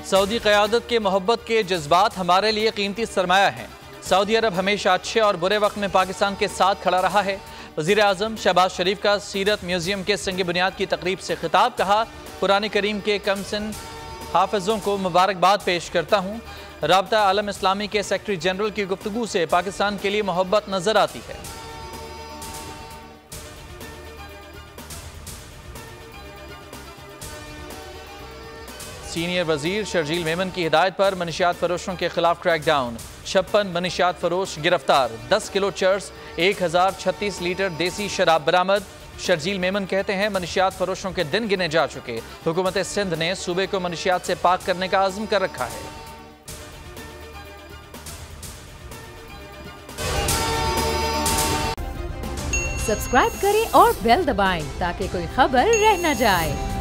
Saudi क़यादत के मोहब्बत के जज्बात हमारे लिए कीमती सरमाया हैं। सऊदी अरब हमेशा अच्छे और बुरे वक्त में पाकिस्तान के साथ खड़ा रहा है। वज़ीर आज़म शहबाज शरीफ का सीरत म्यूज़ियम के संग बुनियाद की तकरीब से खिताब। कहा, कुरान करीम के कमसिन हाफिज़ों को मुबारकबाद पेश करता हूँ। राब्ता आलम इस्लामी के सेक्रेटरी जनरल की गुफ्तगू से पाकिस्तान के लिए मोहब्बत नजर आती है। सीनियर वजीर शर्जील मेमन की हिदायत पर मनशियात फरोशों के खिलाफ क्रैकडाउन। 56 मनशियात फरोश गिरफ्तार। 10 किलो चर्स, 1036 लीटर देसी शराब बरामद। शर्जील मेमन कहते हैं, मनशियात फरोशों के दिन गिने जा चुके। हुकूमत सिंध ने सूबे को मनशियात से पाक करने का आज़म कर रखा है। सब्सक्राइब करें और बेल दबाएं ताकि कोई खबर रह न जाए।